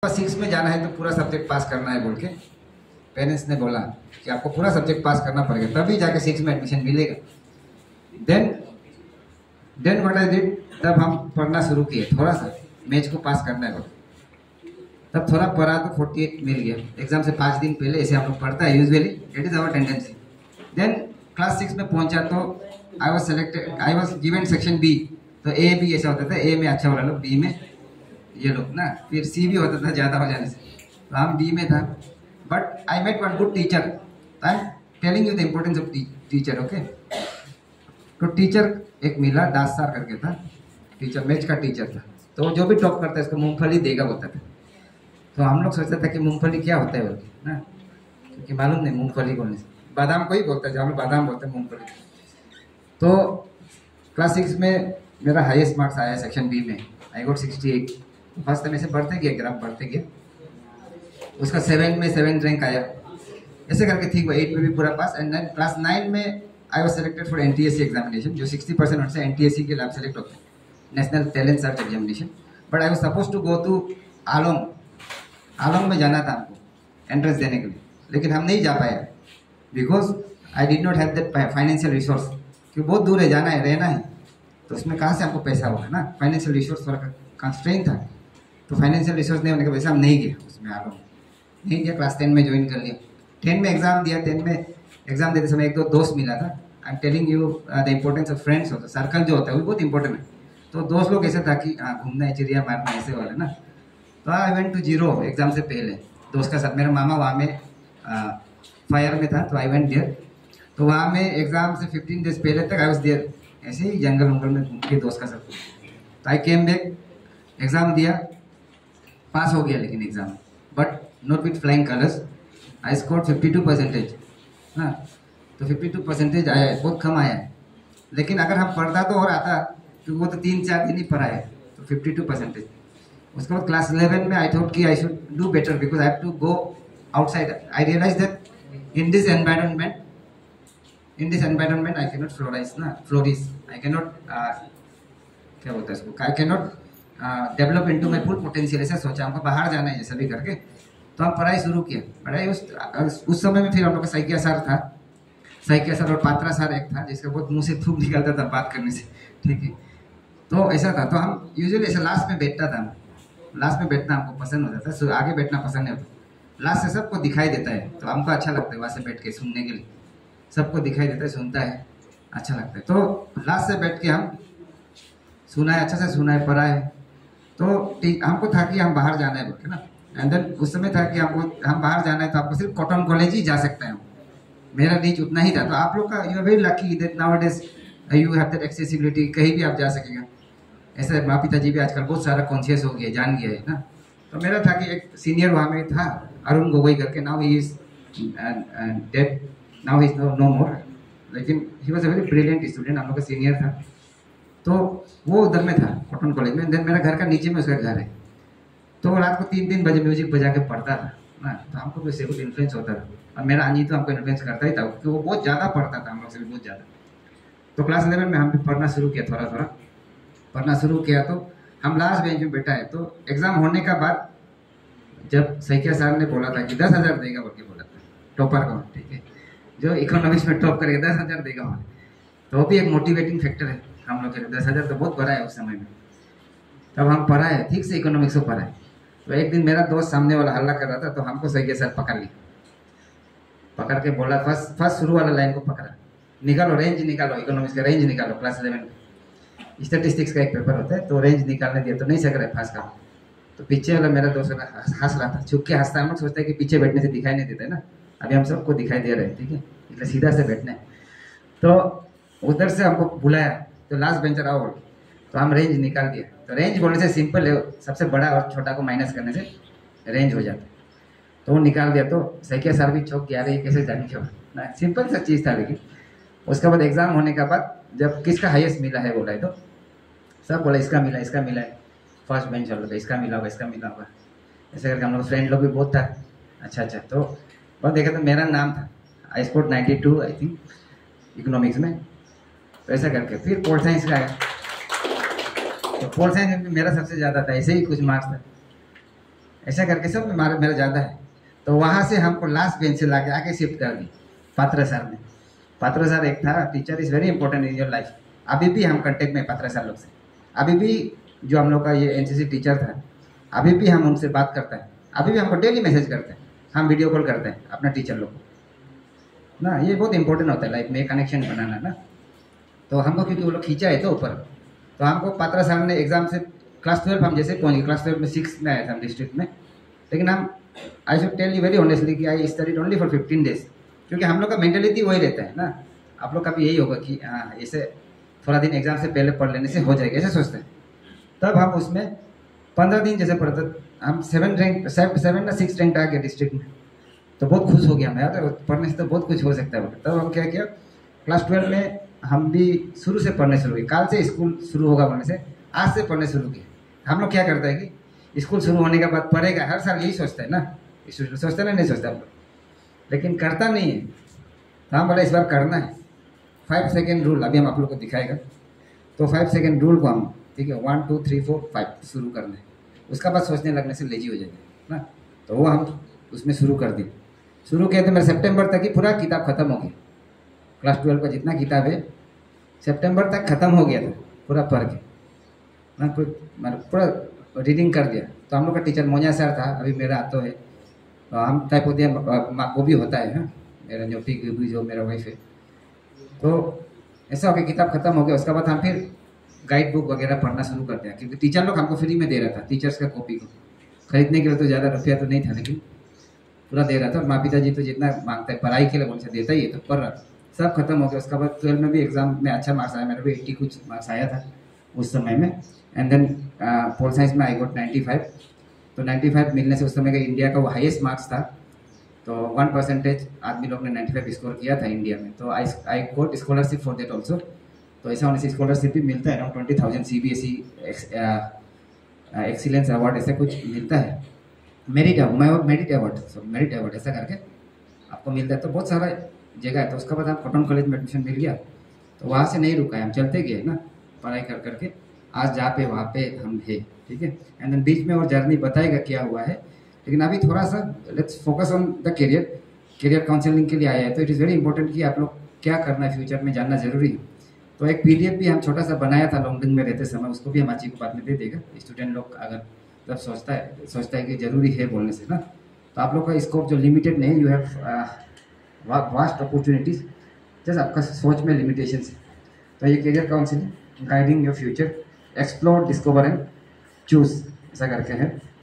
6 में जाना है तो पूरा सब्जेक्ट पास करना है बोल के पेरेंट्स ने बोला कि आपको पूरा सब्जेक्ट पास करना पड़ेगा तभी जाके 6 में एडमिशन मिलेगा। देन व्हाट आई डिड, तब हम पढ़ना शुरू किए, थोड़ा सा मैच को पास करना है बोल। तब थोड़ा पढ़ा तो 48 मिल गया। एग्जाम से 5 दिन पहले ऐसे हम लोग पढ़ता है usually, it is our tendency. Then class 6 में पहुंचा तो I was given section B. तो ए बी ऐसा होता था, ए में अच्छा वाला लोग, बी में ये लोग ना, फिर सी भी होता था ज़्यादा हो जाने से, तो हम बी में था। But I met one good teacher, I am telling you the importance of teacher, okay. तो टीचर एक मिला, दास सर करके था, टीचर मैथ का टीचर था। तो जो भी टॉप करता है उसको मूंगफली देगा बोलता था। तो हम लोग सोचते थे कि मूंगफली क्या होता है बोल के ना, क्योंकि मालूम नहीं मूंगफली बोलने से, बादाम को ही बोलता है, जो हम लोग बादाम बोलते हैं मूंगफली। तो क्लास 6 में मेरा हाईएस्ट मार्क्स आया सेक्शन बी में, आई गॉट 68। फर्स्ट टाइम ऐसे बढ़ते गए, ग्राफ बढ़ते गए। उसका 7 में 7 रैंक आया, ऐसे करके ठीक हुआ। 8 में भी पूरा पास। एंड देन क्लास 9 में I was selected for NTSC examination, जो 60% से एनटीएससी के लिए आप सेलेक्ट होते हैं, national talent search examination. But I was suppose to go to Along में जाना था हमको एंट्रेंस देने के लिए, लेकिन हम नहीं जा पाए because I did not have that financial resource, क्योंकि बहुत दूर है, जाना है, रहना है, तो उसमें कहाँ से हमको पैसा होगा ना। फाइनेंशियल रिसोर्स थोड़ा कंस्ट्रेन था, तो फाइनेंशियल रिसोर्स नहीं होने की वजह से हम नहीं गए उसमें, आलोंग नहीं गया। क्लास 10 में ज्वाइन कर लिया, 10 में एग्जाम दिया। 10 में एग्जाम देते समय एक दो दोस्त मिला था। आई am telling you the importance of friends होता है, सर्कल जो होता है वो बहुत इंपॉर्टेंट है। तो दोस्त लोग ऐसे था कि हाँ घूमना है, चिड़िया मारना, ऐसे वाले ना। तो I went to Ziro exam से पहले दोस्त के साथ। मेरा मामा वहाँ में फायर में था, तो आई वेंट देयर। तो वहाँ में एग्जाम से 15 डेज पहले तक आई वॉज देयर, ऐसे ही जंगल वंगल में घूम के दोस्त का साथ। तो आई केम बैक, एग्जाम दिया, पास हो गया लेकिन exam, but not with flying colours. I score 52%। हाँ, तो 52% आया है, बहुत कम आया है। लेकिन अगर हम पढ़ता तो और आता, क्योंकि वो तो 3-4 दिन ही पढ़ा है, तो 52%। उसके बाद क्लास 11 में आई थॉट कि I should do better because I have to go outside. I realise that in this environment I cannot flourish, I cannot क्या बोलता है इसको, I cannot develop into my full potential. ऐसा सोचा हमको बाहर जाना है जैसे भी करके, तो हम पढ़ाई शुरू किया। पढ़ाई उस समय में फिर हम लोग का साइकिया सर था, साइकिया सर और पात्रा सर एक था, जिसका बहुत मुंह से थूक निकलता था बात करने से, ठीक है। तो ऐसा था, तो हम यूजुअली ऐसा लास्ट में बैठता था, लास्ट में बैठना हमको पसंद होता था, आगे बैठना पसंद नहीं होता। लास्ट से सबको दिखाई देता है, तो हमको अच्छा लगता है वहाँ से बैठ के सुनने के लिए, सबको दिखाई देता है, सुनता है, अच्छा लगता है। तो लास्ट से बैठ के हम सुना है, अच्छा से सुना है, पढ़ा है। तो हमको था कि हम बाहर जाना है बोल के ना। एंड देन उस समय था कि हम बाहर जाना है तो आपको सिर्फ कॉटन कॉलेज ही जा सकते हैं। मेरा रीच उतना ही था। तो आप लोग का you are very lucky that nowadays you have that accessibility, कहीं भी आप जा सकेगा। ऐसा माँ पिताजी भी आजकल बहुत सारा कॉन्शियस हो गया, जान गया है ना। तो मेरा था कि एक सीनियर वहाँ में था, अरुण गोगोई करके, now he is dead, now he is no more, लेकिन he was a very brilliant student, हम लोग का सीनियर था। तो वो उधर में था कॉटन कॉलेज में। देन मेरा घर का नीचे में उसका घर है। तो रात को 3-3 बजे म्यूजिक बजा के पढ़ता था ना, तो हमको भी उससे कुछ इन्फ्लुएंस होता था। और मेरा अनी तो हमको इन्फ्लुएंस करता ही था, क्योंकि वो बहुत ज़्यादा पढ़ता था, हम लोग से भी बहुत ज़्यादा। तो क्लास 11 में हम भी पढ़ना शुरू किया, थोड़ा थोड़ा पढ़ना शुरू किया। तो हम लास्ट बेंच में बैठा है। तो एग्ज़ाम होने का बाद जब सैकिया साहब ने बोला था कि 10,000 देगा बोल के बोला था टॉपर को, ठीक है, जो इकोनॉमिक्स में टॉप करेगा 10,000 देगा वहाँ। तो वो भी एक मोटिवेटिंग फैक्टर है हम लोग के लिए। 10,000 तो बहुत बड़ा है उस समय में। तब हम पढ़ा है, ठीक से इकोनॉमिक्स को पढ़ा है। तो एक दिन मेरा दोस्त सामने वाला हल्ला कर रहा था, तो हमको सैकिया सर पकड़ लिया, पकड़ के बोला, फर्स्ट शुरू वाला लाइन को पकड़ा, निकालो रेंज निकालो, इकोनॉमिक्स का रेंज निकालो। क्लास 11 में स्टैटिस्टिक्स का एक पेपर होता है, तो रेंज निकालने दिया तो नहीं सक रहा है फास्ट का। तो पीछे वाला मेरा दोस्त हंस रहा था, छुप के हंसता है। हम लोग सोचते हैं कि पीछे बैठने से दिखाई नहीं देता है ना, अभी हम सबको दिखाई दे रहे हैं, ठीक है, इसलिए सीधा से बैठना है। तो उधर से हमको बुलाया, तो लास्ट बेंचर आओ, तो हम रेंज निकाल दिया। तो रेंज बोलने से सिंपल है, सबसे बड़ा और छोटा को माइनस करने से रेंज हो जाता है। तो वो निकाल दिया। तो सैकिया सर भी चौक गया, रही कैसे जाने के बाद, सिंपल सा चीज़ था। लेकिन उसके बाद एग्जाम होने के बाद जब किसका हाईएस्ट मिला है बोला है, तो सब बोला इसका मिला है, फर्स्ट बेंच वालों का इसका मिला होगा। ऐसे करके हम लोग फ्रेंड लोग भी बहुत था। अच्छा, तो बहुत देखा तो मेरा नाम था, I score 92 I think economics में। तो ऐसा करके फिर पोल साइंस का आया, तो पोल साइंस में मेरा सबसे ज़्यादा था, ऐसे ही कुछ मार्क्स था। ऐसा करके सब मेरा ज़्यादा है। तो वहाँ से हमको लास्ट बेंच से ला के आके शिफ्ट कर दी पात्रा सर ने। पात्रा सर एक था teacher is very important in your life. अभी भी हम कंटेक्ट में पात्रा सर लोग से, अभी भी जो हम लोग का ये एनसीसी टीचर था, अभी भी हम उनसे बात करते हैं, अभी भी हमको डेली मैसेज करते हैं, हम वीडियो कॉल करते हैं अपना टीचर लोग को ना। ये बहुत इंपॉर्टेंट होता है लाइफ में कनेक्शन बनाना ना। तो हमको क्योंकि वो लोग खींचा है तो ऊपर, तो हमको पात्रा सर ने एग्जाम से क्लास 12 हम जैसे पहुँच गए, क्लास 12 में 6 में आया था हम डिस्ट्रिक्ट में। लेकिन हम I should tell you very honestly कि I studied only for 15 days, क्योंकि हम लोग का मेंटेलिटी वही रहता है ना। आप लोग का भी यही होगा कि हाँ ऐसे थोड़ा दिन एग्जाम से पहले पढ़ लेने से हो जाएगा, ऐसे सोचते हैं। तब हम उसमें 15 दिन जैसे पढ़ते, हम 7 या 6 रैंक आ गया डिस्ट्रिक्ट में। तो बहुत खुश हो गया मैं, यार पढ़ने से तो बहुत कुछ हो सकता है। तब हम क्या किया, क्लास 12 में हम भी शुरू से पढ़ने शुरू किए। काल से स्कूल शुरू होगा बोलने से आज से पढ़ने शुरू किए। हम लोग क्या करते हैं कि स्कूल शुरू होने के बाद पढ़ेगा, हर साल यही सोचते हैं ना, स्टूडेंट सोचते ना, नहीं सोचते हम लोग, लेकिन करता नहीं है। तो हम बोले इस बार करना है। 5 सेकेंड रूल अभी हम आप लोग को दिखाएगा। तो 5 सेकेंड रूल को हम, ठीक है, 1 2 3 4 5 शुरू करना है। उसका बाद सोचने लगने से लेजी हो जाएगा ना। तो वो हम उसमें शुरू कर दिए। शुरू किया तो मेरे सितंबर तक ही पूरा किताब खत्म हो गया। क्लास 12 का जितना किताब है सितंबर तक खत्म हो गया था पूरा पढ़ के ना, पूरा रीडिंग कर दिया। तो हम लोग का टीचर मोनिया सर था, अभी मेरा तो है, तो हम टाइप होते हैं, वो भी होता है ना मेरा न्योटी भी जो मेरा वाइफ है। तो ऐसा हो गया किताब खत्म हो गया। उसके बाद हम फिर गाइड बुक वगैरह पढ़ना शुरू करते हैं, क्योंकि टीचर लोग हमको फ्री में दे रहा था। टीचर्स का कॉपी को खरीदने के लिए तो ज़्यादा रुपया तो नहीं था, लेकिन पूरा दे रहा था। और माँ पिताजी तो जितना मांगता है पढ़ाई के लिए उनसे देता ही है, तो पढ़ रहा था। सब खत्म हो गया। उसके बाद 12 में भी एग्जाम में अच्छा मार्क्स आया, मेरा भी 80 कुछ मार्क्स आया था उस समय में। एंड देन पोल साइंस में आई गॉट 95। तो 95 मिलने से उस समय का इंडिया का वो हाईएस्ट मार्क्स था। तो 1% आदमी लोग ने 95 स्कोर किया था इंडिया में। तो I got scholarship for that also. तो ऐसा होने से स्कॉलरशिप भी मिलता है, अराउंड 20,000 CBSE एक्सीलेंस अवार्ड ऐसा कुछ मिलता है। मेरिट अवार्ड ऐसा करके आपको मिलता है। तो बहुत सारा जगह है। तो उसके बाद हम कॉटन कॉलेज में एडमिशन मिल गया। तो वहाँ से नहीं रुका है, हम चलते गए ना पढ़ाई कर करके, आज जहाँ पे वहाँ पे हम है, ठीक है। एंड देन बीच में और जर्नी बताएगा क्या हुआ है। लेकिन अभी थोड़ा सा let's focus on the career counselling के लिए आया है। तो इट इज़ वेरी इंपॉर्टेंट कि आप लोग क्या करना है फ्यूचर में जानना जरूरी है। तो एक PDF भी हम छोटा सा बनाया था लॉन्गडिंग में रहते समय, उसको भी हम अच्छी को बाद में दे देगा। स्टूडेंट लोग अगर जब सोचता है कि जरूरी है बोलने से ना, तो आप लोग का स्कोप जो लिमिटेड नहीं, यू हैव वास्ट अपॉर्चुनिटीज़, जैसे आपका सोच में लिमिटेशन है। तो ये career counselling guiding your future, explore, discover and choose ऐसा करके है।